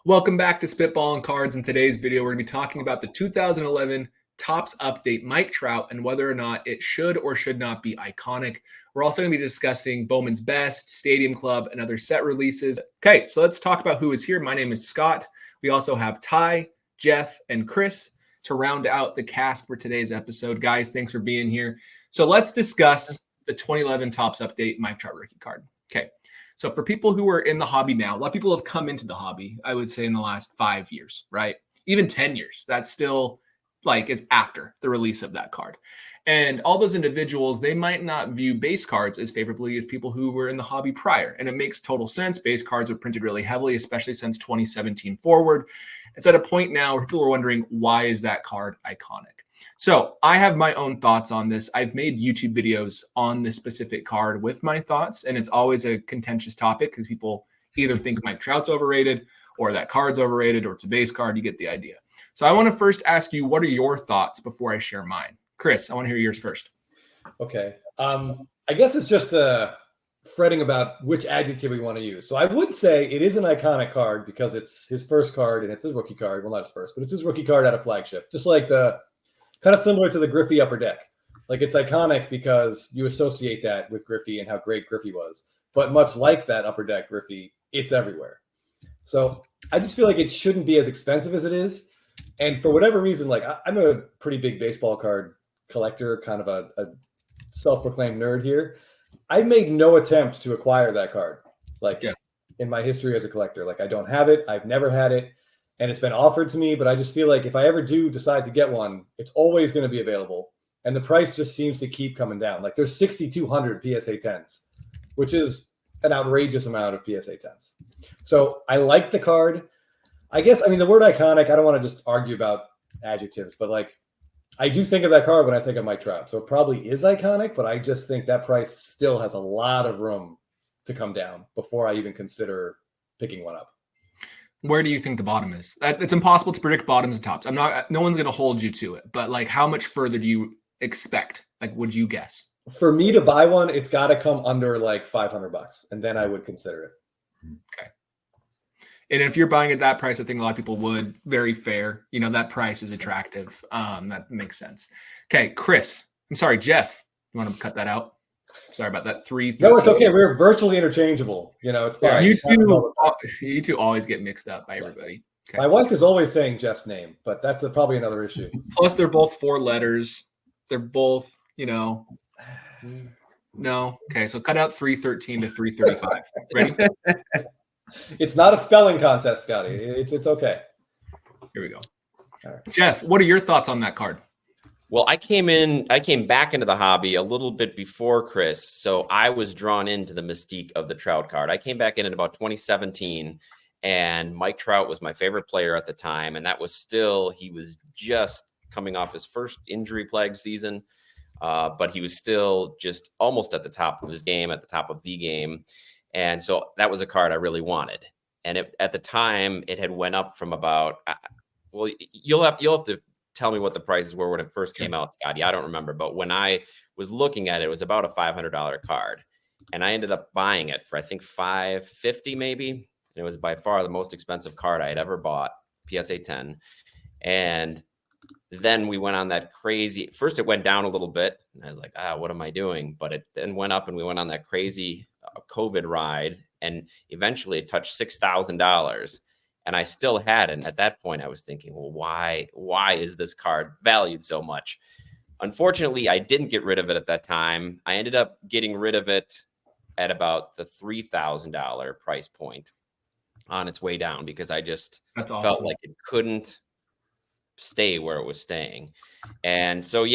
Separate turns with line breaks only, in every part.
Welcome back to Spitballin Cards. In today's video, we're going to be talking about the 2011 Topps Update Mike Trout and whether or not it should or should not be iconic. We're also going to be discussing Bowman's Best, Stadium Club, and other set releases. Okay, so let's talk about who is here. My name is Scott. We also have Ty, Jeff, and Chris to round out the cast for today's episode. Guys, thanks for being here. So let's discuss the 2011 Topps Update Mike Trout rookie card. Okay. So for people who are in the hobby now, a lot of people have come into the hobby, I would say, in the last 5 years, right? Even 10 years. That's still is after the release of that card. And all those individuals, they might not view base cards as favorably as people who were in the hobby prior. And it makes total sense. Base cards are printed really heavily, especially since 2017 forward. It's at a point now where people are wondering, why is that card iconic? So I have my own thoughts on this. I've made YouTube videos on this specific card with my thoughts, and it's always a contentious topic because people either think Mike Trout's overrated or that card's overrated or it's a base card. You get the idea. So I want to first ask you, what are your thoughts before I share mine? Chris, I want to hear yours first.
Okay. I guess it's just fretting about which adjective we want to use. So I would say it is an iconic card because it's his first card and it's his rookie card. Well, not his first, but it's his rookie card out of Flagship. Just like kind of similar to the Griffey Upper Deck. Like, it's iconic because you associate that with Griffey and how great Griffey was. But much like that Upper Deck Griffey, it's everywhere. So I just feel like it shouldn't be as expensive as it is. And for whatever reason, I'm a pretty big baseball card collector, kind of a self-proclaimed nerd here. I've made no attempt to acquire that card. In my history as a collector, I don't have it. I've never had it. And it's been offered to me, but I just feel like if I ever do decide to get one, it's always going to be available. And the price just seems to keep coming down. There's 6,200 PSA 10s, which is an outrageous amount of PSA 10s. So I like the card. I guess, the word iconic, I don't want to just argue about adjectives, but I do think of that card when I think of Mike Trout. So it probably is iconic, but I just think that price still has a lot of room to come down before I even consider picking one up.
Where do you think the bottom is? It's impossible to predict bottoms and tops. No one's going to hold you to it, but how much further do you expect? Would you guess?
For me to buy one, it's got to come under $500, and then I would consider it.
Okay. And if you're buying at that price, I think a lot of people would. Very fair. That price is attractive. That makes sense. Okay, Chris. I'm sorry, Jeff. You want to cut that out? Sorry about that. 3.
No, it's okay. We're virtually interchangeable. It's fine.
You two always get mixed up by everybody. Okay.
My wife is always saying Jeff's name, but that's probably another issue.
Plus, they're both 4 letters. They're both, No. Okay, so cut out 313 to 335. Ready?
It's not a spelling contest, Scotty. It's okay.
Here we go. All right. Jeff, what are your thoughts on that card?
Well, I came back into the hobby a little bit before Chris, so I was drawn into the mystique of the Trout card. I came back in about 2017, and Mike Trout was my favorite player at the time, and he was just coming off his first injury-plagued season, but he was still just almost at the top of his game, at the top of the game, and so that was a card I really wanted. And at the time, it had went up from about, you'll have to tell me what the prices were when it first came out, Scotty. I don't remember, but when I was looking at it, it was about a $500 card, and I ended up buying it for I think $550 maybe. And it was by far the most expensive card I had ever bought, PSA 10. And then we went on that crazy. First, it went down a little bit, and I was like, what am I doing? But it then went up, and we went on that crazy COVID ride, and eventually it touched $6,000. And I still had it. And at that point, I was thinking, well, why is this card valued so much? Unfortunately, I didn't get rid of it at that time. I ended up getting rid of it at about the $3,000 price point on its way down because I just felt like it couldn't stay where it was staying. And so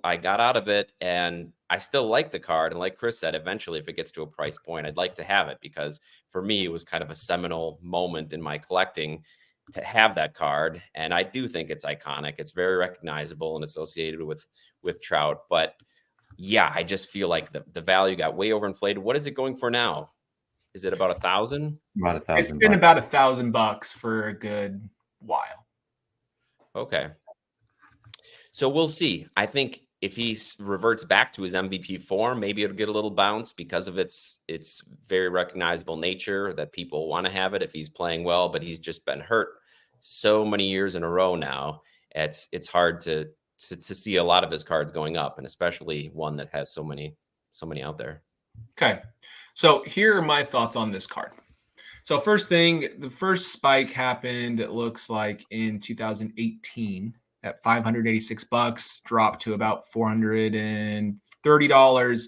I got out of it, and I still like the card. And like Chris said, eventually, if it gets to a price point, I'd like to have it because for me, it was kind of a seminal moment in my collecting to have that card. And I do think it's iconic. It's very recognizable and associated with Trout. But I just feel like the value got way overinflated. What is it going for now? Is it about $1,000?
About $1,000. It's been about $1,000 for a good while.
Okay. So we'll see. I think if he reverts back to his MVP form, maybe it'll get a little bounce because of its very recognizable nature that people want to have it if he's playing well, but he's just been hurt so many years in a row now. It's hard to see a lot of his cards going up, and especially one that has so many out there.
Okay. So here are my thoughts on this card. So first thing, the first spike happened, it looks like in 2018 at $586, dropped to about $430.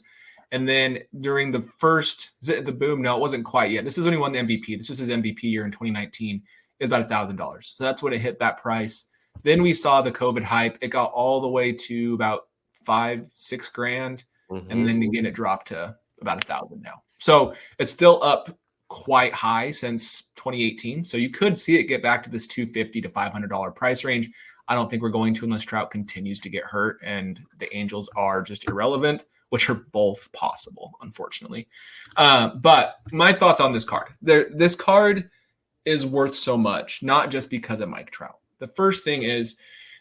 And then during the boom, no, it wasn't quite yet. This is when he won the MVP. This was his MVP year in 2019. It was about $1,000. So that's when it hit that price. Then we saw the COVID hype. It got all the way to about $5-6 grand.
Mm-hmm.
And then again, it dropped to about $1,000 now. So it's still up quite high since 2018. So you could see it get back to this $250 to $500 price range. I don't think we're going to unless Trout continues to get hurt and the Angels are just irrelevant, which are both possible, unfortunately. But my thoughts on this card. This card is worth so much, not just because of Mike Trout. The first thing is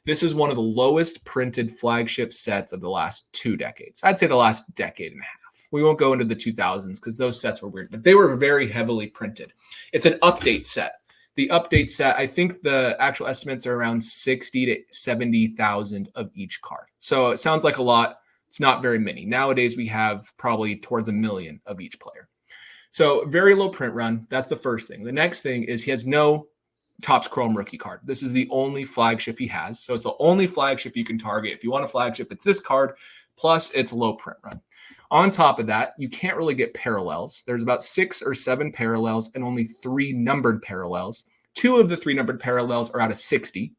this is one of the lowest printed flagship sets of the last 2 decades. I'd say the last decade and a half. We won't go into the 2000s because those sets were weird, but they were very heavily printed. It's an update set. The update set, I think the actual estimates are around 60 to 70,000 of each card. So it sounds like a lot. It's not very many. Nowadays, we have probably towards 1 million of each player. So very low print run. That's the first thing. The next thing is he has no Topps Chrome rookie card. This is the only flagship he has. So it's the only flagship you can target. If you want a flagship, it's this card, plus it's low print run. On top of that, you can't really get parallels. There's about 6 or 7 parallels and only 3 numbered parallels. 2 of the 3 numbered parallels are out of 60.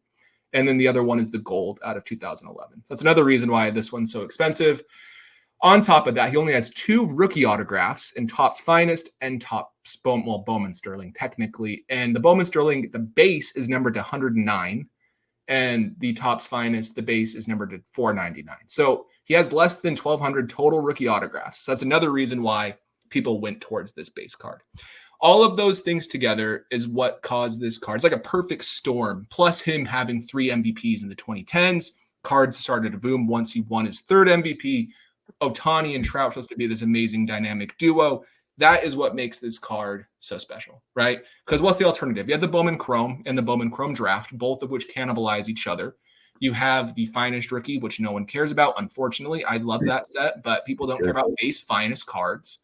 And then the other one is the gold out of 2011. So that's another reason why this one's so expensive. On top of that, he only has 2 rookie autographs in Topps Finest and Topps Bowman Sterling, technically. And the Bowman Sterling, the base is numbered to 109. And the Topps Finest, the base is numbered to 499. So he has less than 1,200 total rookie autographs. So that's another reason why people went towards this base card. All of those things together is what caused this card. It's like a perfect storm. Plus him having 3 MVPs in the 2010s. Cards started to boom once he won his 3rd MVP. Ohtani and Trout supposed to be this amazing dynamic duo. That is what makes this card so special, right? Because what's the alternative? You have the Bowman Chrome and the Bowman Chrome Draft, both of which cannibalize each other. You have the Finest Rookie, which no one cares about, unfortunately. I love that set, but people don't care about base Finest cards.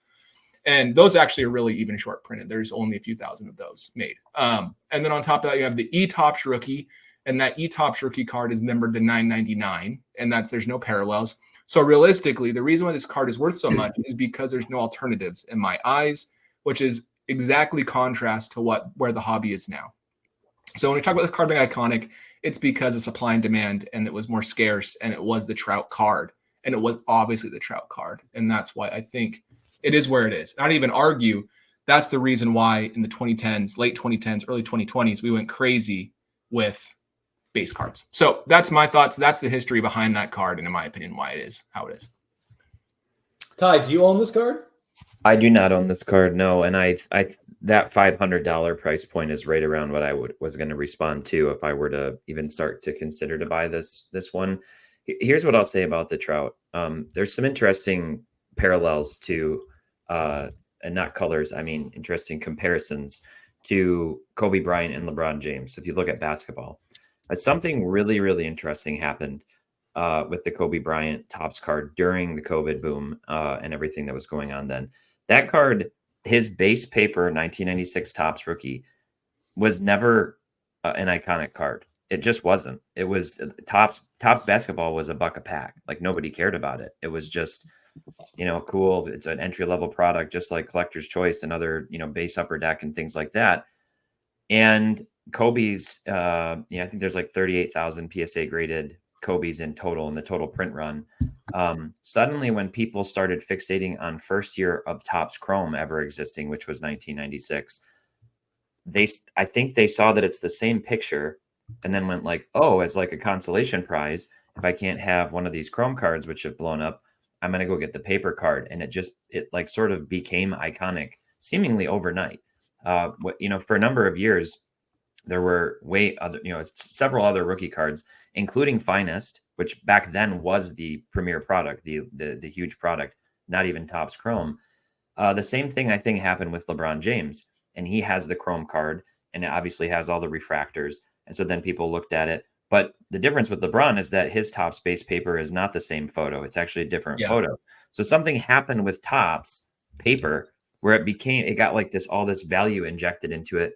And those actually are really even short printed. There's only a few thousand of those made. And then on top of that, you have the E-Topps Rookie, and that E-Topps Rookie card is numbered to 999, and there's no parallels. So realistically, the reason why this card is worth so much is because there's no alternatives in my eyes, which is exactly contrast to where the hobby is now. So when we talk about this card being iconic, it's because of supply and demand, and it was more scarce, and it was the Trout card, and it was obviously the Trout card. And that's why I think it is where it is. Not even argue. That's the reason why in the 2010s, late 2010s, early 2020s, we went crazy with base cards. So that's my thoughts. That's the history behind that card, and in my opinion, why it is how it is.
Ty, do you own this card?
I do not own this card, no. And I that $500 price point is right around what I was going to respond to if I were to even start to consider to buy this one. Here's what I'll say about the Trout. There's some interesting parallels to, and not colors, I mean interesting comparisons to Kobe Bryant and LeBron James. So if you look at basketball, something really, really interesting happened with the Kobe Bryant Topps card during the COVID boom and everything that was going on then. That card, his base paper 1996 Topps rookie, was never an iconic card. It just wasn't. It was Topps basketball was $1 a pack. Like nobody cared about it. It was just, cool. It's an entry level product, just like Collector's Choice and other, base upper deck and things like that. And Kobe's, I think there's like 38,000 PSA graded Kobe's in total in the total print run. Suddenly, when people started fixating on first year of Topps Chrome ever existing, which was 1996, I think they saw that it's the same picture and then went like, oh, as like a consolation prize, if I can't have one of these Chrome cards, which have blown up, I'm going to go get the paper card. And it like sort of became iconic seemingly overnight. For a number of years, there were several other rookie cards, including Finest, which back then was the premier product, the huge product, not even Topps Chrome. The same thing I think happened with LeBron James, and he has the Chrome card, and it obviously has all the refractors. And so then people looked at it. But the difference with LeBron is that his Topps base paper is not the same photo. It's actually a different photo. So something happened with Topps paper where it got like all this value injected into it.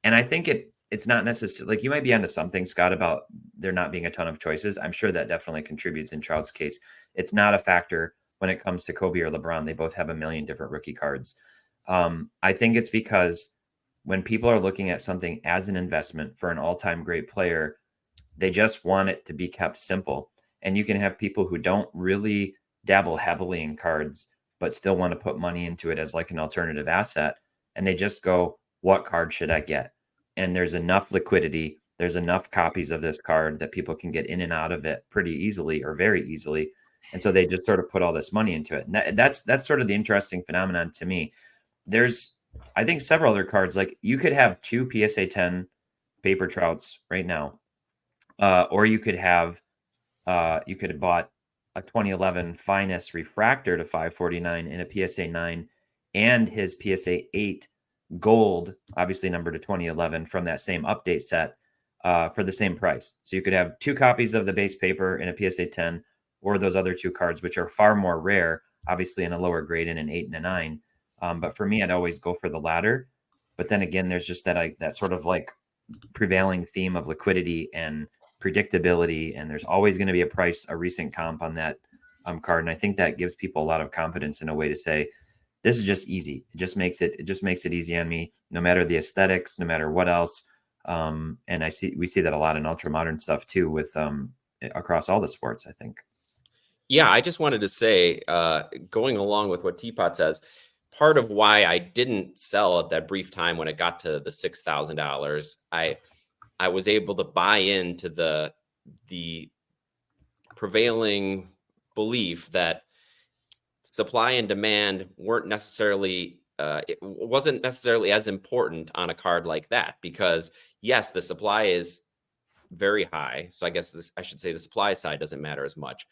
And I think it's not necessarily like, you might be onto something, Scott, about there not being a ton of choices. I'm sure that definitely contributes in Trout's case. It's not a factor when it comes to Kobe or LeBron. They both have a million different rookie cards. I think it's because when people are looking at something as an investment for an all-time great player, they just want it to be kept simple. And you can have people who don't really dabble heavily in cards, but still want to put money into it as like an alternative asset. And they just go, what card should I get? And there's enough liquidity. There's enough copies of this card that people can get in and out of it pretty easily or very easily. And so they just sort of put all this money into it. And that's sort of the interesting phenomenon to me. There's, I think, several other cards. Like you could have 2 PSA 10 paper Trouts right now. Or you could have bought a 2011 Finest refractor to $549 in a PSA 9 and his PSA 8 gold, obviously numbered to 2011 from that same update set for the same price. So you could have 2 copies of the base paper in a PSA 10 or those other 2 cards, which are far more rare, obviously in a lower grade in an 8 and a 9. But for me, I'd always go for the latter. But then again, there's just that sort of like prevailing theme of liquidity and predictability, and there's always going to be a recent comp on that card, and I think that gives people a lot of confidence in a way to say this is just easy. It just makes it easy on me, no matter the aesthetics, no matter what else. And we see that a lot in ultra modern stuff too, with across all the sports, I think.
Yeah, I just wanted to say, going along with what Teapot says, part of why I didn't sell at that brief time when it got to the $6,000, I was able to buy into the prevailing belief that supply and demand weren't necessarily, it wasn't necessarily as important on a card like that, because yes, the supply is very high. So I guess I should say the supply side doesn't matter as much.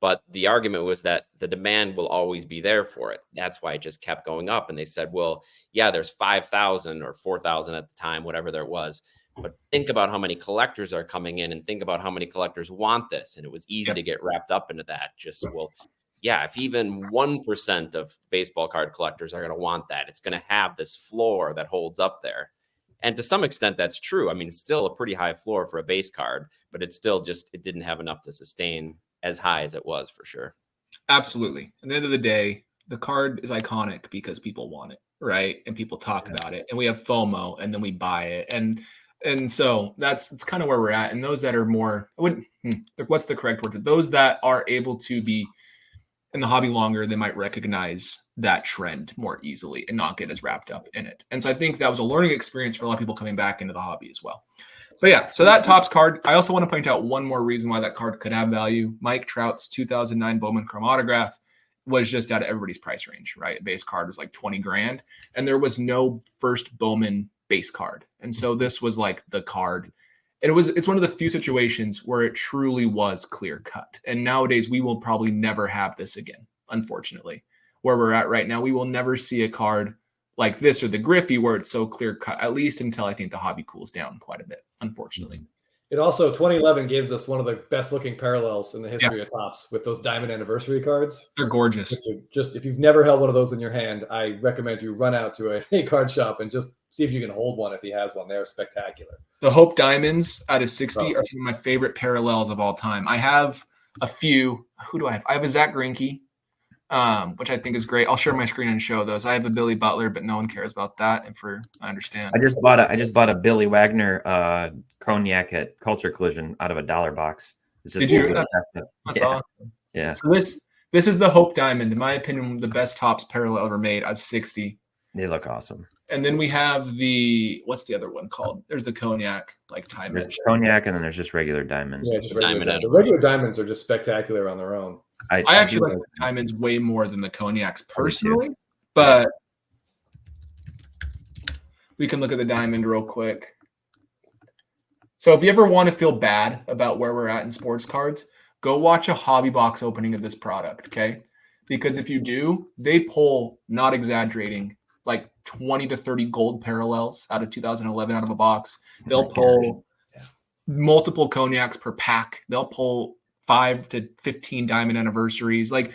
But the argument was that the demand will always be there for it. That's why it just kept going up. And they said, well, yeah, there's 5,000 or 4,000 at the time, whatever there was. But think about how many collectors are coming in and think about how many collectors want this. And it was easy to get wrapped up into that. Just, well, yeah, if even 1% of baseball card collectors are going to want that, it's going to have this floor that holds up there. And to some extent, that's true. I mean, it's still a pretty high floor for a base card, but it's still just, it didn't have enough to sustain as high as it was, for sure.
Absolutely. At the end of the day, the card is iconic because people want it, right? And people talk about it, and we have FOMO, and then we buy it. And so it's kind of where we're at. And those that are more, what's the correct word? Those that are able to be in the hobby longer, they might recognize that trend more easily and not get as wrapped up in it. And so I think that was a learning experience for a lot of people coming back into the hobby as well. But yeah, so that Topps card, I also want to point out one more reason why that card could have value. Mike Trout's 2009 Bowman Chrome autograph was just out of everybody's price range, right? Base card was like 20 grand, and there was no first Bowman base card. And so this was like the card. And it's one of the few situations where it truly was clear cut. And nowadays we will probably never have this again, unfortunately. Where we're at right now, we will never see a card like this or the Griffey where it's so clear cut, at least until I think the hobby cools down quite a bit, unfortunately.
It also, 2011 gives us one of the best looking parallels in the history of Topps with those diamond anniversary cards.
They're gorgeous.
If you've never held one of those in your hand, I recommend you run out to a card shop and just see if you can hold one if he has one. They're spectacular.
The Hope Diamonds out of 60 are some of my favorite parallels of all time. I have a few. Who do I have? I have a Zach Greinke, which I think is great. I'll share my screen and show those. I have a Billy Butler, but no one cares about that. And I understand. I just
bought a Billy Wagner cognac at Culture Collision out of a $1 box.
Did you? That's awesome.
Yeah.
So this is the Hope Diamond, in my opinion, the best Topps parallel ever made at 60.
They look awesome.
And then we have what's the other one called? There's the cognac, like time.
There's cognac, and then there's just regular diamonds.
Yeah, just the regular diamonds are just spectacular on their own.
I actually like the diamonds way more than the cognacs personally, but we can look at the diamond real quick. So if you ever want to feel bad about where we're at in sports cards, go watch a hobby box opening of this product, okay? Because if you do, they pull, not exaggerating, like 20 to 30 gold parallels out of 2011 out of a box. They'll pull multiple cognacs per pack. They'll pull 5 to 15 diamond anniversaries. Like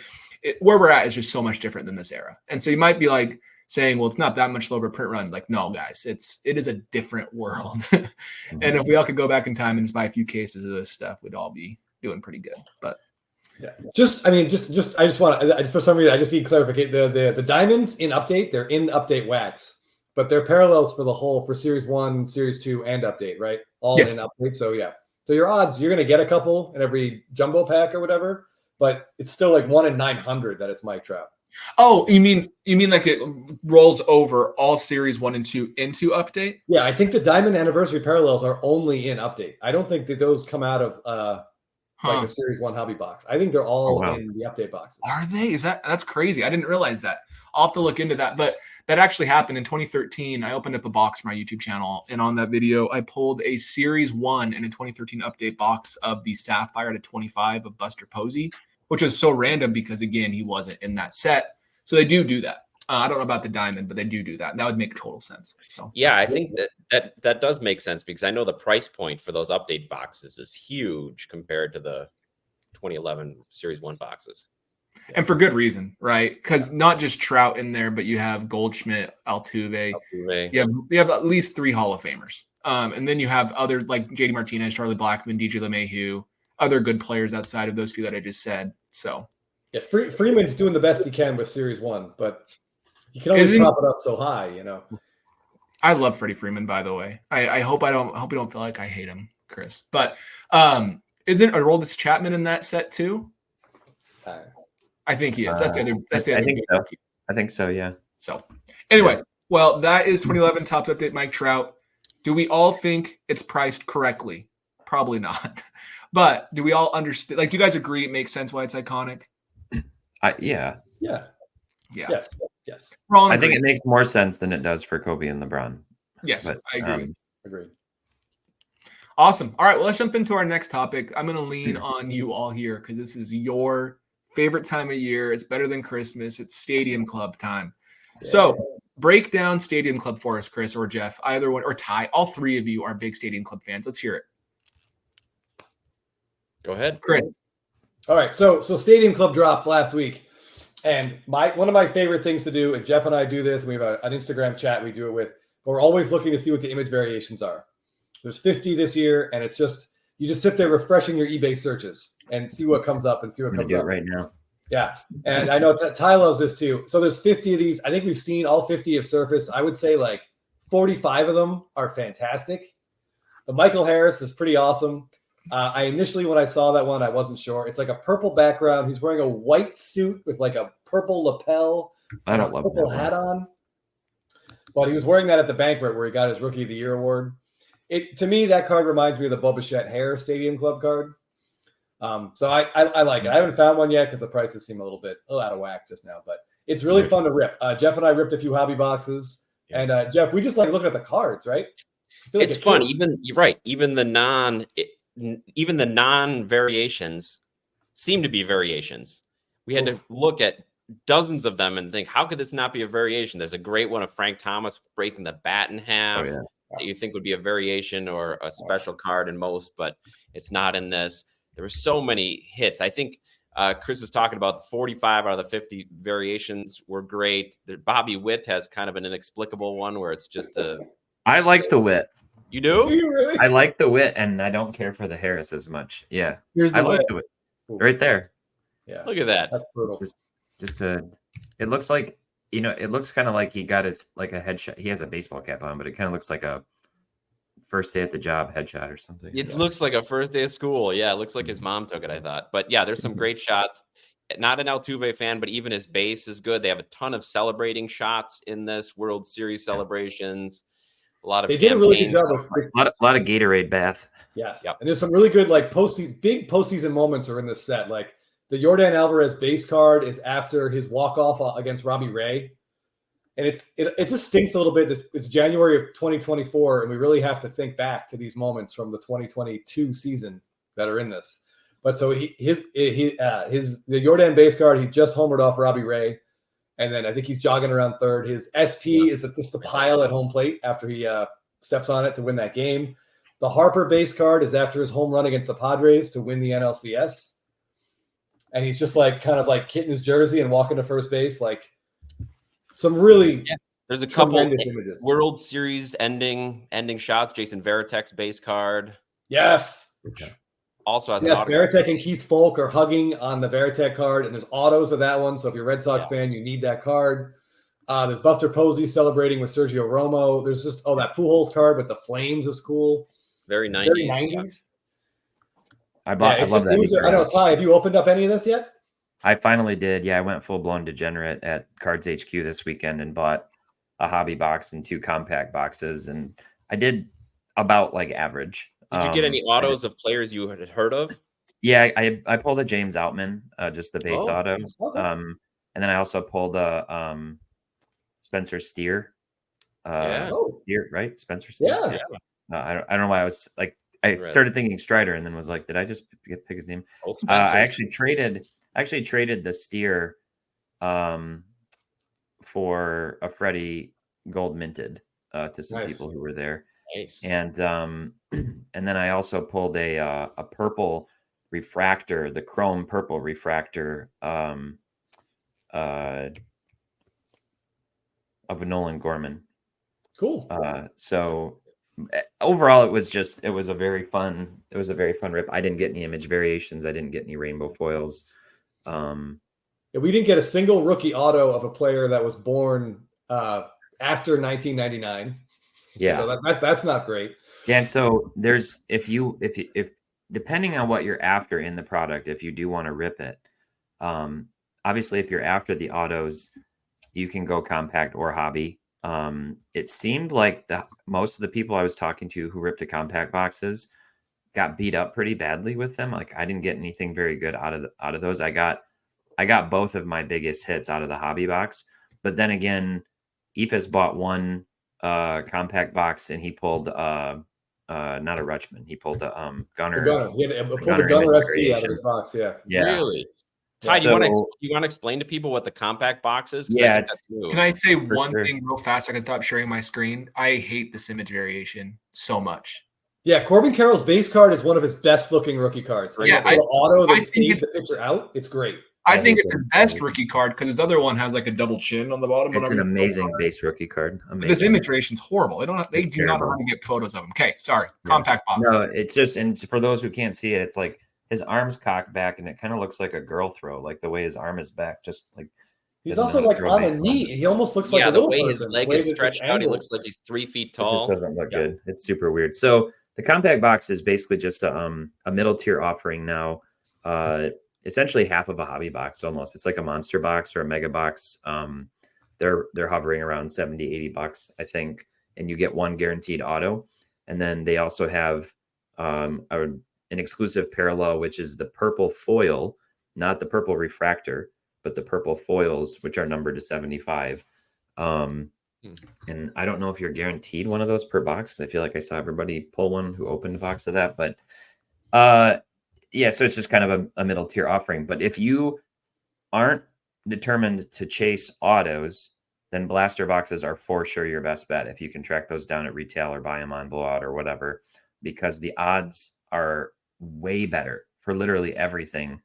where we're at is just so much different than this era. And so you might be like saying, well, it's not that much lower print run. Like, no, guys, it is a different world. And if we all could go back in time and just buy a few cases of this stuff, we'd all be doing pretty good. But
yeah, I just want to, for some reason, I just need clarification. The diamonds in update, they're in update wax, but they're parallels for the whole, for series 1, series 2, and update, right? All
yes.
in update. So yeah. So your odds, you're going to get a couple in every jumbo pack or whatever, but it's still like 1 in 900 that it's Mike Trout.
Oh, you mean like it rolls over all series 1 and 2 into update?
Yeah, I think the diamond anniversary parallels are only in update. I don't think that those come out of like a series 1 hobby box. I think they're all in the update boxes.
Are they? That's crazy. I didn't realize that. I'll have to look into that. But that actually happened in 2013. I opened up a box for my YouTube channel, and on that video, I pulled a series 1 in a 2013 update box of the Sapphire to 25 of Buster Posey, which was so random because, again, he wasn't in that set. So they do that. I don't know about the diamond, but they do that. That would make total sense. So
yeah, I think that does make sense because I know the price point for those update boxes is huge compared to the 2011 Series 1 boxes.
And for good reason, right? Because not just Trout in there, but you have Goldschmidt, Altuve. You have at least 3 Hall of Famers. And then you have other like JD Martinez, Charlie Blackmon, DJ LeMahieu, other good players outside of those few that I just said. So
yeah, Freeman's doing the best he can with Series 1, but you can only prop it up so high, you know.
I love Freddie Freeman, by the way. I hope you don't feel like I hate him, Chris. But isn't Aroldis Chapman in that set too? I think he is. That's the other.
I think so. I think so. Yeah.
So, anyways, well, that is 2011 Topps Update Mike Trout. Do we all think it's priced correctly? Probably not. But do we all understand? Like, do you guys agree it makes sense why it's iconic?
Yeah.
Yes.
I think it makes more sense than it does for Kobe and LeBron.
Yes, but, I agree.
Agreed.
Awesome. All right, well, let's jump into our next topic. I'm going to lean on you all here because this is your favorite time of year. It's better than Christmas. It's Stadium Club time. Yeah. So break down Stadium Club for us, Chris or Jeff, either one, or Ty. All 3 of you are big Stadium Club fans. Let's hear it.
Go ahead,
Chris.
All right, so Stadium Club dropped last week, and one of my favorite things to do, and Jeff and I do this, we have an Instagram chat we do it with, but we're always looking to see what the image variations are. There's 50 this year, and it's just, you just sit there refreshing your eBay searches and see what comes up and see what comes up.
Right now.
Yeah, and I know Ty loves this too. So there's 50 of these. I think we've seen all 50 have surfaced. I would say like 45 of them are fantastic. The Michael Harris is pretty awesome. I initially, when I saw that one, I wasn't sure. It's like a purple background. He's wearing a white suit with like a purple lapel.
I don't love
purple hat on. But he was wearing that at the banquet where he got his Rookie of the Year award. To me, that card reminds me of the Bo Bichette Hair Stadium Club card. So I like it. I haven't found one yet because the prices seem a little out of whack just now. But it's really fun to rip. Jeff and I ripped a few hobby boxes. And Jeff, we just like looking at the cards, right?
It's fun. You're right. Even the non variations seem to be variations. We had to look at dozens of them and think, how could this not be a variation? There's a great one of Frank Thomas breaking the bat in half that you think would be a variation or a special card in most, but it's not in this. There were so many hits. I think Chris is talking about the 45 out of the 50 variations were great. Bobby Witt has kind of an inexplicable one where it's just
I like the Witt.
You do?
Do you really?
I like the Witt, and I don't care for the Harris as much. Yeah.
I
like the Witt. Right there.
Yeah.
Look at that.
That's brutal.
It looks like, it looks kind of like he got his, like a headshot. He has a baseball cap on, but it kind of looks like a first day at the job headshot or something.
It looks like a first day of school. Yeah, it looks like his mom took it, I thought. But yeah, there's some great shots. Not an Altuve fan, but even his base is good. They have a ton of celebrating shots in this World Series celebrations. A lot of
they did a really good job of
a lot of Gatorade bath.
Yes. Yep. And there's some really good like big postseason moments are in this set. Like the Yordan Alvarez base card is after his walk-off against Robbie Ray. And it just stinks a little bit. It's January of 2024, and we really have to think back to these moments from the 2022 season that are in this. But so the Jordan base card, he just homered off Robbie Ray, and then I think he's jogging around third. His SP is just the pile at home plate after he steps on it to win that game. The Harper base card is after his home run against the Padres to win the NLCS, and he's just like kind of like hitting his jersey and walking to first base like. Some really
there's a couple
images.
World Series ending shots. Jason Varitek's base card.
Yes.
Okay. Also has
an Varitek and Keith Folk are hugging on the Varitek card, and there's autos of that one. So if you're a Red Sox fan, you need that card. There's Buster Posey celebrating with Sergio Romo. There's just that Pujols card with the flames is cool.
Very 90s.
Very 90s.
I love that.
I know, Ty, have you opened up any of this yet?
I finally did. Yeah, I went full-blown degenerate at Cards HQ this weekend and bought a hobby box and 2 compact boxes, and I did about like average.
Did you get any autos of players you had heard of?
Yeah, I pulled a James Outman, just the base auto. Okay. And then I also pulled a Spencer Steer. Steer, right? Spencer Steer.
Yeah.
I don't know why I was like, I started thinking Strider and then was like, did I just pick his name? I actually traded the Steer for a Freddie gold minted to some people who were there.
Nice.
And then I also pulled a purple refractor, the chrome purple refractor of a Nolan Gorman.
Cool.
So overall it was a very fun rip. I didn't get any image variations. I didn't get any rainbow foils.
We didn't get a single rookie auto of a player that was born after 1999.
Yeah,
so that's not great.
Yeah, and so there's if depending on what you're after in the product, if you do want to rip it, obviously if you're after the autos, you can go compact or hobby. It seemed like most of the people I was talking to who ripped the compact boxes got beat up pretty badly with them. Like I didn't get anything very good out of those. I got both of my biggest hits out of the hobby box, but then again, Ephus bought one compact box and he pulled not a Rutschman. He pulled a Gunner.
He pulled the Gunner SP out of his box. Yeah.
Really? Ty, you want to explain to people what the compact box is?
Yeah.
Can I say one thing real fast? I can stop sharing my screen. I hate this image variation so much.
Yeah, Corbin Carroll's base card is one of his best looking rookie cards.
Yeah,
the auto that fades the picture out. It's great.
I think it's the best rookie card because his other one has like a double chin on the bottom.
It's an amazing base rookie card.
This image variation is horrible. They do not know how to get photos of him. Okay, sorry. Compact box.
No, it's just, and for those who can't see it, it's like his arm's cocked back and it kind of looks like a girl throw, like the way his arm is back, just like
he's also like on a knee. He almost looks like a little person.
His leg is stretched out. He looks like he's 3 feet tall.
It just doesn't look good. It's super weird. So the compact box is basically just a middle tier offering now. Essentially half of a hobby box almost. It's like a monster box or a mega box. They're hovering around $70-$80, I think, and you get one guaranteed auto. And then they also have an exclusive parallel, which is the purple foil, not the purple refractor, but the purple foils, which are numbered to 75. And I don't know if you're guaranteed one of those per box. I feel like I saw everybody pull one who opened a box of that, but yeah, so it's just kind of a middle tier offering. But if you aren't determined to chase autos, then blaster boxes are for sure your best bet if you can track those down at retail or buy them on blowout or whatever, because the odds are way better for literally everything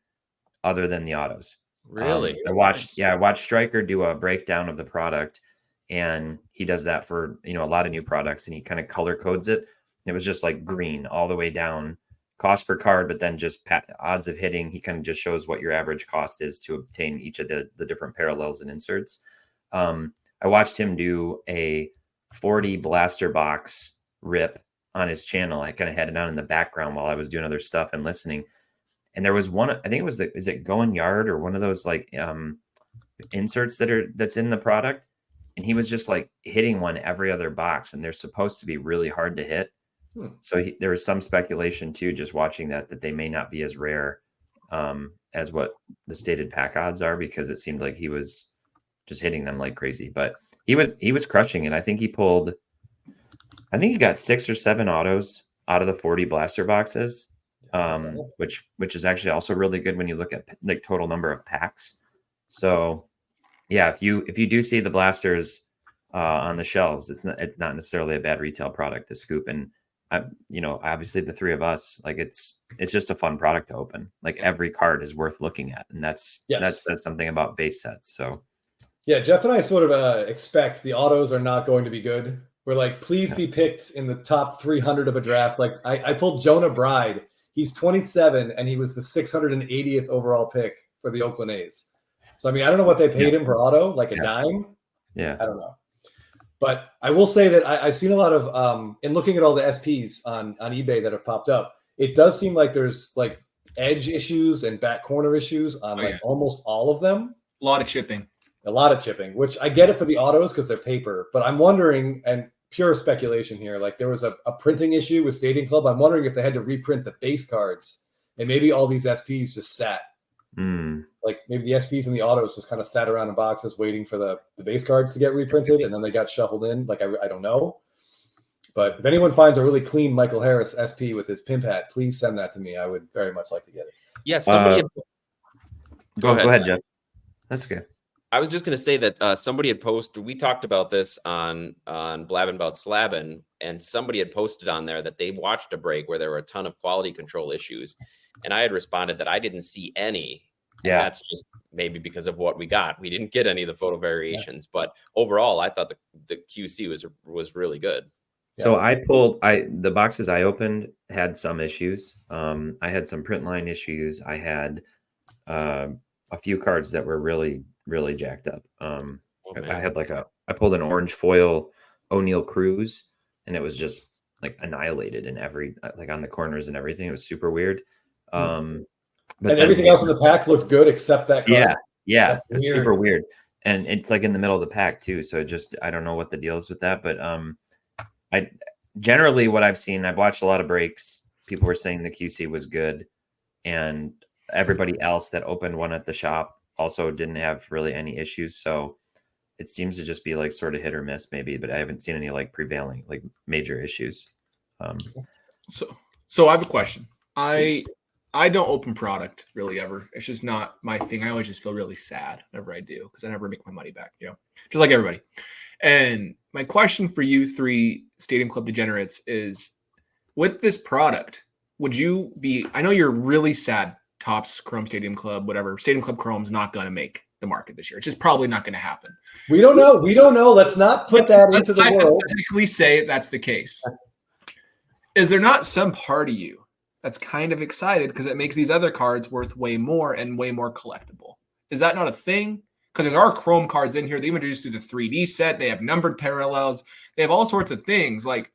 other than the autos.
Really?
I watched Stryker do a breakdown of the product, and he does that for a lot of new products, and he kind of color codes it. It was just like green all the way down, cost per card, but then just odds of hitting. He kind of just shows what your average cost is to obtain each of the different parallels and inserts. I watched him do a 40 blaster box rip on his channel. I kind of had it on in the background while I was doing other stuff and listening. And there was one, I think it was is it Going Yard or one of those like inserts that's in the product. And he was just like hitting one every other box, and they're supposed to be really hard to hit. So there was some speculation too, just watching that they may not be as rare as what the stated pack odds are, because it seemed like he was just hitting them like crazy. But He was crushing it. I think he got 6 or 7 autos out of the 40 blaster boxes, which is actually also really good when you look at like total number of packs. So yeah, if you do see the blasters on the shelves, it's not necessarily a bad retail product to scoop. And obviously the three of us, like it's just a fun product to open. Like every card is worth looking at, and that's something about base sets. So
yeah, Jeff and I sort of expect the autos are not going to be good. We're like, please be picked in the top 300 of a draft. Like I pulled Jonah Bride. He's 27 and he was the 680th overall pick for the Oakland A's. So I mean, I don't know what they paid him per auto, like a dime.
Yeah,
I don't know. But I will say that I've seen a lot of in looking at all the SPs on eBay that have popped up, it does seem like there's like edge issues and back corner issues on almost all of them.
A lot of chipping,
which I get it for the autos because they're paper. But I'm wondering, and pure speculation here, like there was a printing issue with Stadium Club. I'm wondering if they had to reprint the base cards and maybe all these SPs just sat. Like maybe the SPs and the autos just kind of sat around in boxes waiting for the base cards to get reprinted, and then they got shuffled in. Like I don't know, but if anyone finds a really clean Michael Harris SP with his pimp hat, please send that to me. I would very much like to get it.
Yeah, somebody.
Go ahead, Jeff. That's okay.
I was just going to say that somebody had posted. We talked about this on Blabbin' About Slabbin', and somebody had posted on there that they watched a break where there were a ton of quality control issues, and I had responded that I didn't see any. Yeah, that's just maybe because of what we got. We didn't get any of the photo variations, but overall, I thought the QC was really good.
So the boxes I opened had some issues. I had some print line issues. I had a few cards that were really, really jacked up. I pulled an orange foil O'Neal Cruz, and it was just like annihilated in every, like on the corners and everything. It was super weird.
But everything else in the pack looked good except that card.
Yeah,
that's
it's super weird. And it's like in the middle of the pack too. So I don't know what the deal is with that. But I generally what I've seen, I've watched a lot of breaks. People were saying the QC was good, and everybody else that opened one at the shop also didn't have really any issues. So it seems to just be like sort of hit or miss maybe, but I haven't seen any like prevailing, like major issues.
So I have a question. I don't open product really ever. It's just not my thing. I always just feel really sad whenever I do because I never make my money back, just like everybody. And my question for you three Stadium Club degenerates is, with this product, would you be, I know you're really sad Topps Chrome Stadium Club, whatever, Stadium Club Chrome's not going to make the market this year. It's just probably not going to happen.
We don't know. Let's not put that into the world.
Hypothetically say that's the case. Is there not some part of you that's kind of excited because it makes these other cards worth way more and way more collectible? Is that not a thing? Because there are Chrome cards in here. They introduced through the 3D set. They have numbered parallels. They have all sorts of things. Like,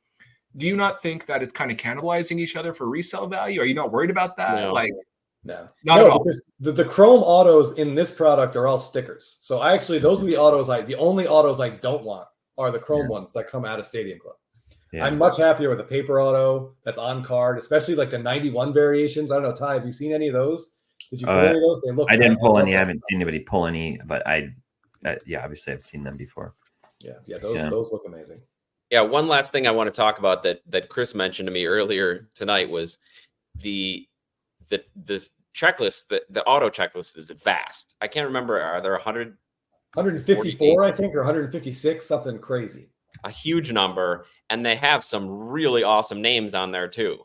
do you not think that it's kind of cannibalizing each other for resale value? Are you not worried about that?
No.
Not at all.
Because the Chrome autos in this product are all stickers. So those are the autos the only autos I don't want are the Chrome ones that come out of Stadium Club. Yeah. I'm much happier with a paper auto that's on card, especially like the 91 variations. I don't know, Ty, have you seen any of those? Did you pull any of those? They look.
I didn't pull any. I haven't seen anybody pull any, but obviously I've seen them before.
Those look amazing.
Yeah, one last thing I want to talk about that Chris mentioned to me earlier tonight was this checklist. The auto checklist is vast. I can't remember. Are there
154, I think, or 156, something crazy.
A huge number, and they have some really awesome names on there too,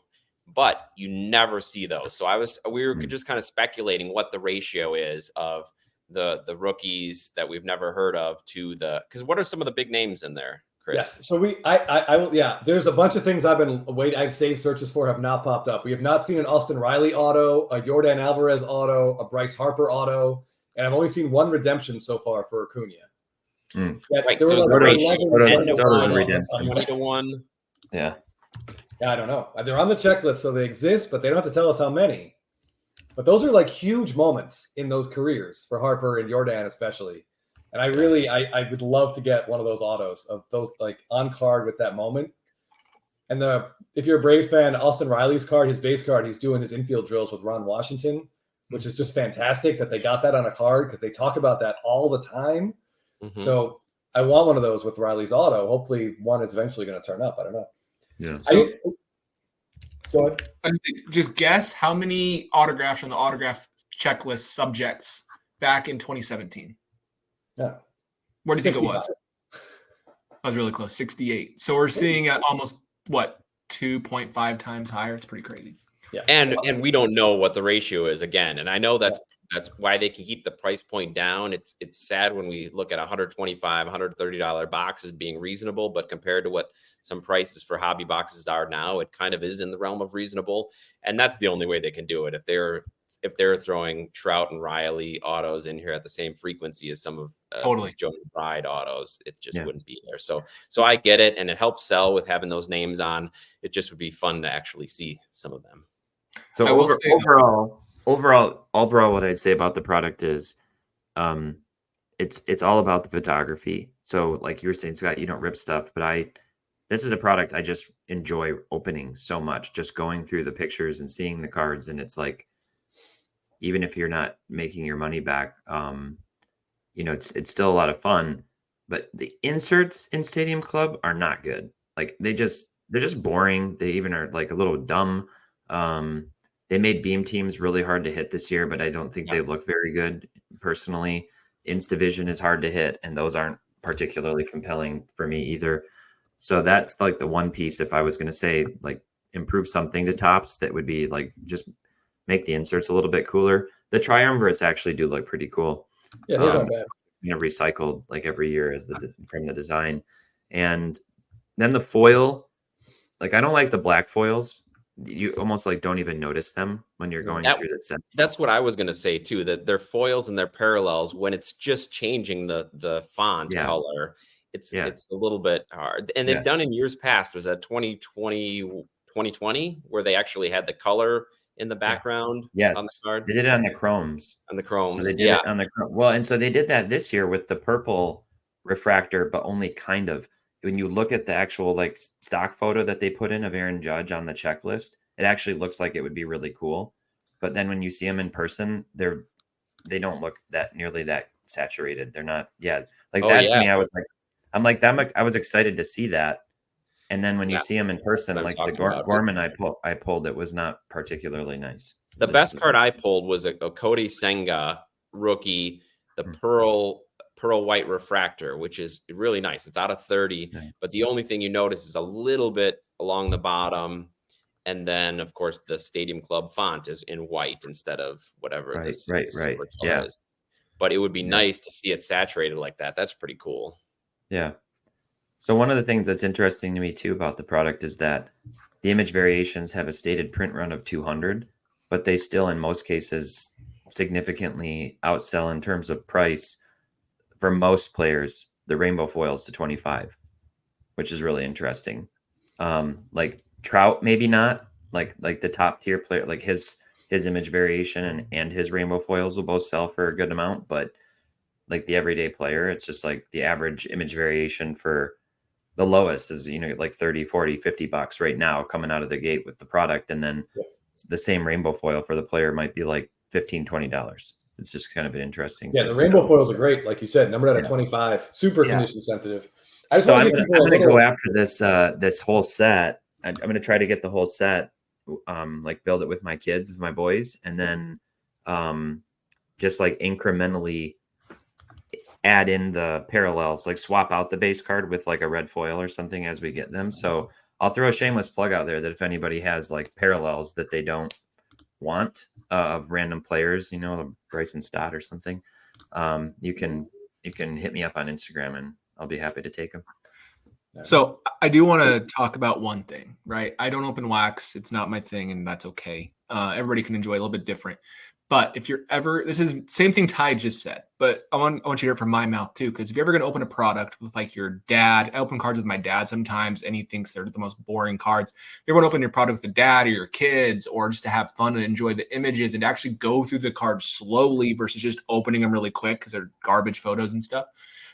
but you never see those. So we were just kind of speculating what the ratio is of the rookies that we've never heard of because what are some of the big names in there, Chris?
Yeah. So there's a bunch of things I've saved searches for have not popped up. We have not seen an Austin Riley auto, a Yordan Alvarez auto, a Bryce Harper auto, and I've only seen one redemption so far for Acuna.
Yes, right. So the ratio 10 to 1.
Yeah, I don't know. They're on the checklist, so they exist, but they don't have to tell us how many. But those are like huge moments in those careers for Harper and Yordan especially. And I would love to get one of those autos of those like on card with that moment. And if you're a Braves fan, Austin Riley's card, his base card, he's doing his infield drills with Ron Washington, which is just fantastic that they got that on a card because they talk about that all the time. Mm-hmm. So I want one of those with Riley's auto. Hopefully one is eventually going to turn up. I don't know.
Yeah.
So
Go ahead.
just guess how many autographs on the autograph checklist subjects back in 2017.
Yeah.
What do you think it was?
65.
I was really close, 68. So we're seeing almost, what, 2.5 times higher? It's pretty crazy.
Yeah.
And we don't know what the ratio is again. And I know that's why they can keep the price point down. It's sad when we look at $125, $130 boxes being reasonable, but compared to what some prices for hobby boxes are now, it kind of is in the realm of reasonable. And that's the only way they can do it. If they're throwing Trout and Riley autos in here at the same frequency as some of
Totally
Jones Bride autos, it just wouldn't be there. So I get it, and it helps sell with having those names on. It just would be fun to actually see some of them.
So overall, what I'd say about the product is, it's all about the photography. So like you were saying, Scott, you don't rip stuff, but this is a product I just enjoy opening so much, just going through the pictures and seeing the cards. And it's like, even if you're not making your money back, it's still a lot of fun. But the inserts in Stadium Club are not good. Like they're just boring. They even are like a little dumb. They made beam teams really hard to hit this year, but I don't think they look very good personally. Instavision is hard to hit, and those aren't particularly compelling for me either. So that's like the one piece. If I was going to say like improve something to Topps, that would be like just make the inserts a little bit cooler. The triumvirates actually do look pretty cool.
Yeah, those aren't bad.
Recycled like every year as from the design. And then the foil, like I don't like the black foils. You almost like don't even notice them when you're going through the set.
That's what I was going to say too, that their foils and their parallels, when it's just changing the font color, it's a little bit hard. And they've done in years past, was that 2020 where they actually had the color in the background on the card?
They did it on the chromes.
On the chromes.
So they did it on the chrome. Well, and so they did that this year with the purple refractor, but only kind of. When you look at the actual like stock photo that they put in of Aaron Judge on the checklist, it actually looks like it would be really cool. But then when you see them in person, they don't look nearly that saturated. They're not. To me, I was like, I was excited to see that. And then when you see them in person, like the Gorman I pulled, it was not particularly nice.
The best card I pulled was a Cody Senga rookie, the pearl white refractor, which is really nice. It's out of 30, but the only thing you notice is a little bit along the bottom. And then, of course, the Stadium Club font is in white instead of whatever this silver color is. But it would be nice to see it saturated like that. That's pretty cool.
Yeah. So one of the things that's interesting to me too about the product is that the image variations have a stated print run of 200, but they still, in most cases, significantly outsell in terms of price for most players, the rainbow foils to 25, which is really interesting. Like Trout, maybe not like the top tier player, like his image variation and his rainbow foils will both sell for a good amount, but like the everyday player, it's just like the average image variation for the lowest is, like 30, 40, $50 right now coming out of the gate with the product. And then the same rainbow foil for the player might be like $15, $20. It's just kind of an interesting
thing. The rainbow foils are great. Like you said, numbered out of 25, super condition sensitive. I'm going to
go after this whole set. I'm going to try to get the whole set, like build it with my kids, with my boys, and then just like incrementally add in the parallels, like swap out the base card with like a red foil or something as we get them. So I'll throw a shameless plug out there that if anybody has like parallels that they don't want of random players, Bryson Stott or something, you can hit me up on Instagram and I'll be happy to take them.
So I do want to talk about one thing, right? I don't open wax. It's not my thing, and that's okay. Everybody can enjoy a little bit different. But if you're ever, this is same thing Ty just said, but I want you to hear it from my mouth too. Because if you're ever going to open a product with like your dad, I open cards with my dad sometimes, and he thinks they're the most boring cards. If you want to open your product with a dad or your kids, or just to have fun and enjoy the images and actually go through the cards slowly versus just opening them really quick because they're garbage photos and stuff,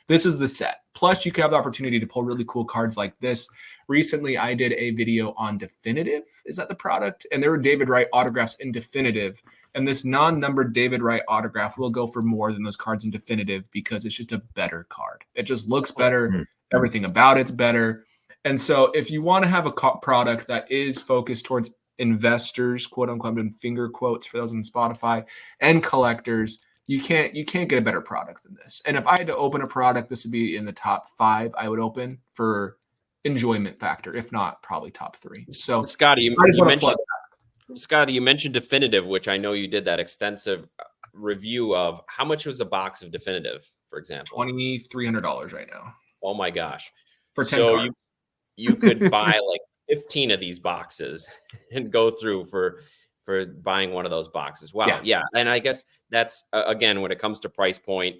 This is the set. Plus, you can have the opportunity to pull really cool cards like this. Recently, I did a video on Definitive. Is that the product? And there were David Wright autographs in Definitive. And this non-numbered David Wright autograph will go for more than those cards in Definitive because it's just a better card. It just looks better. Everything about it's better. And so if you want to have a product that is focused towards investors, quote unquote, in finger quotes for those on Spotify, and collectors, you can't get a better product than this. And if I had to open a product, this would be in the top 5 I would open for enjoyment factor, if not probably top 3. So
Scotty, you mentioned Definitive, which I know you did that extensive review of. How much was a box of Definitive, for example?
$2,300 right now.
Oh my gosh.
For 10 cards.
You could buy like 15 of these boxes and go through for buying one of those boxes. Wow. Yeah. And I guess that's, again, when it comes to price point,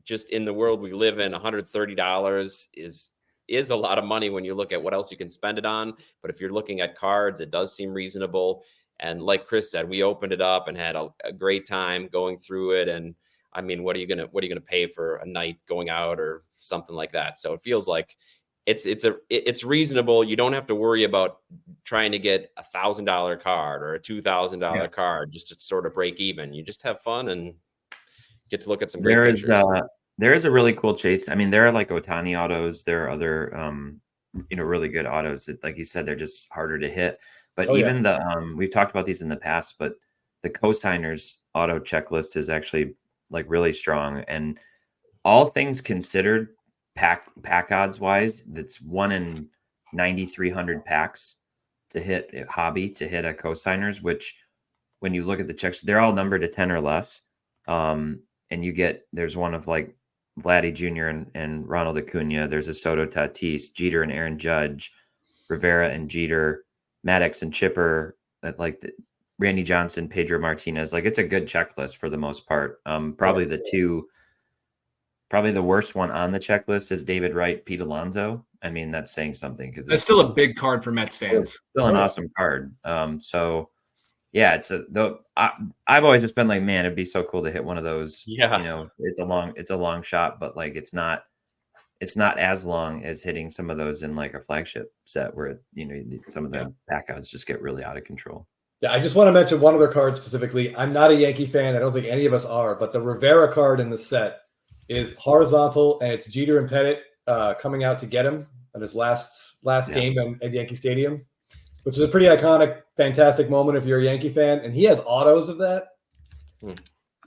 just in the world we live in, $130 is a lot of money when you look at what else you can spend it on. But if you're looking at cards, it does seem reasonable. And like Chris said, we opened it up and had a great time going through it. And I mean, what are you gonna pay for a night going out or something like that? So it feels like it's reasonable. You don't have to worry about trying to get $1,000 card or a $2,000 card just to sort of break even. You just have fun and get to look at some great pictures.
There is a really cool chase. I mean, there are like Otani autos. There are other, really good autos that, like you said, they're just harder to hit. But we've talked about these in the past, but the cosigners auto checklist is actually like really strong. And all things considered, pack odds wise, that's 1 in 9,300 packs to hit a hobby, to hit a cosigners, which when you look at the checks, they're all numbered to 10 or less. And there's one of like Vladdy Jr. and Ronald Acuna. There's a Soto Tatis, Jeter and Aaron Judge, Rivera and Jeter, Maddox and Chipper, Randy Johnson, Pedro Martinez. Like, it's a good checklist for the most part. Probably the worst one on the checklist is David Wright, Pete Alonso. I mean, that's saying something because
it's still a big card for Mets fans.
It's still an awesome card. So yeah, I've always just been like, man, it'd be so cool to hit one of those. Yeah, it's a long shot, but like it's not as long as hitting some of those in like a flagship set where some of the pack odds just get really out of control.
Yeah, I just want to mention one other card specifically. I'm not a Yankee fan. I don't think any of us are, but the Rivera card in the set is horizontal, and it's Jeter and Pettit coming out to get him at his last game at Yankee Stadium, which is a pretty iconic, fantastic moment if you're a Yankee fan. And he has autos of that.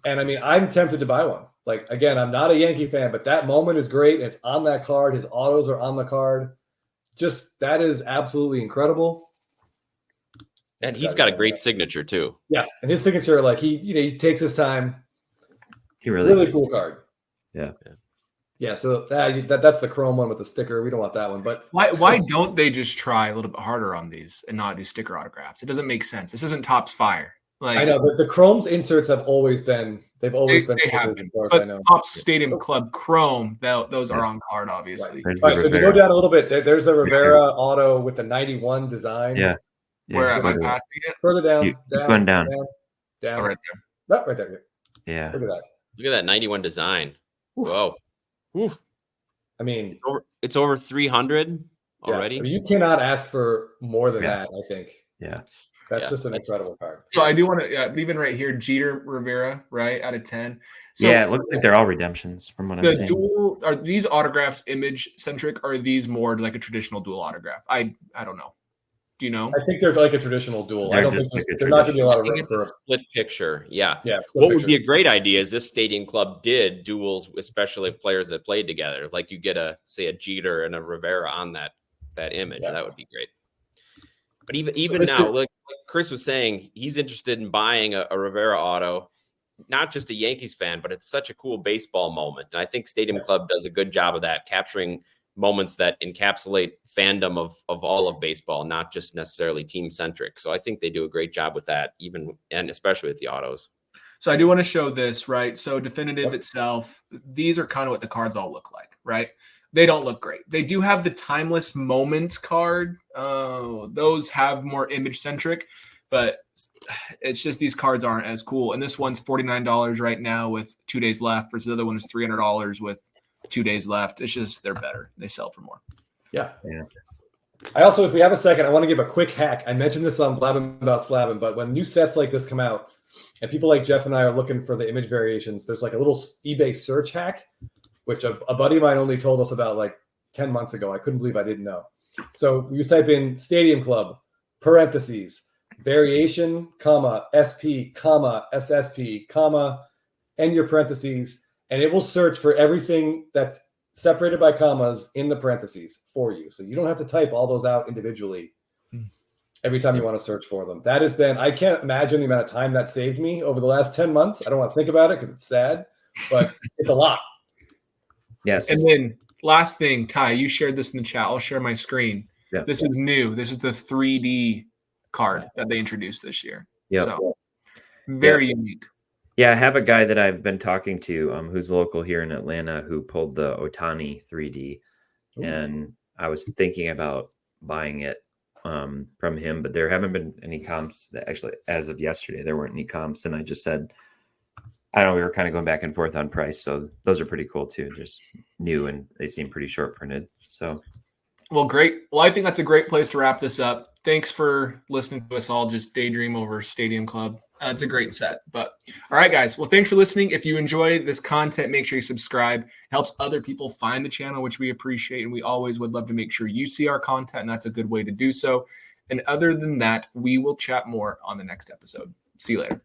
And I mean, I'm tempted to buy one. Like, again, I'm not a Yankee fan, but that moment is great. It's on that card. His autos are on the card. Just, that is absolutely incredible.
And he's got a great signature too.
Yes, and his signature, like he takes his time.
He really
cool card. Yeah. So that's the chrome one with the sticker. We don't want that one. But
why don't they just try a little bit harder on these and not do sticker autographs? It doesn't make sense. This isn't Topps Fire. Like, I
know, but the chrome's inserts have always been. They've always been.
They have been. But I know. Topps Stadium Club Chrome, those are on card, obviously.
Right. All right. So to go down a little bit, there's the Rivera auto with the 91 design.
Yeah.
Where am I passing it?
Further down.
Down.
Oh, right there.
Not right there.
Yeah.
Look at
that 91 design. Whoa. Oof.
I mean,
it's over 300 already.
I mean, you cannot ask for more than that, I think.
Yeah.
That's just an incredible card.
So I do want to, even right here, Jeter, Rivera, right, out of 10. So
yeah, it looks like they're all redemptions from what I'm seeing.
Are these autographs image-centric, or are these more like a traditional dual autograph? I don't know. Do you know?
I think they're like a traditional duel. I don't think they're not going to be a lot of room
for a split picture. Yeah.
What
would be a great idea is if Stadium Club did duels, especially if players that played together, like you get a Jeter and a Rivera on that image. Yeah. That would be great. But even now, like Chris was saying, he's interested in buying a Rivera auto, not just a Yankees fan, but it's such a cool baseball moment. And I think Stadium Club does a good job of that, capturing moments that encapsulate fandom of all of baseball, not just necessarily team centric. So I think they do a great job with that, and especially with the autos.
So I do want to show this, right? So Definitive itself, these are kind of what the cards all look like, right? They don't look great. They do have the Timeless Moments card. Those have more image centric, but it's just these cards aren't as cool. And this one's $49 right now with 2 days left, versus the other one is $300 with 2 days left. It's just they're better. They sell for more.
Yeah.
Yeah.
I also, if we have a second, I want to give a quick hack. I mentioned this on Blabbing About Slabbing, but when new sets like this come out and people like Jeff and I are looking for the image variations, there's like a little eBay search hack, which a buddy of mine only told us about like 10 months ago. I couldn't believe I didn't know. So you type in Stadium Club, parentheses, variation, comma, SP, comma, SSP, comma, and your parentheses, and it will search for everything that's separated by commas in the parentheses for you. So you don't have to type all those out individually every time you want to search for them. That has been, I can't imagine the amount of time that saved me over the last 10 months. I don't want to think about it because it's sad, but it's a lot.
Yes.
And then last thing, Ty, you shared this in the chat. I'll share my screen.
Yeah.
This is new. This is the 3D card that they introduced this year.
Yep.
So very unique.
Yeah, I have a guy that I've been talking to who's local here in Atlanta who pulled the Otani 3D.
Ooh.
And I was thinking about buying it from him, but there haven't been any comps. That actually, as of yesterday, there weren't any comps. And I just said, I don't know, we were kind of going back and forth on price. So those are pretty cool too. Just new and they seem pretty short printed. So,
well, great. Well, I think that's a great place to wrap this up. Thanks for listening to us all just daydream over Stadium Club. It's a great set. But all right, guys. Well, thanks for listening. If you enjoy this content, make sure you subscribe. It helps other people find the channel, which we appreciate. And we always would love to make sure you see our content. And that's a good way to do so. And other than that, we will chat more on the next episode. See you later.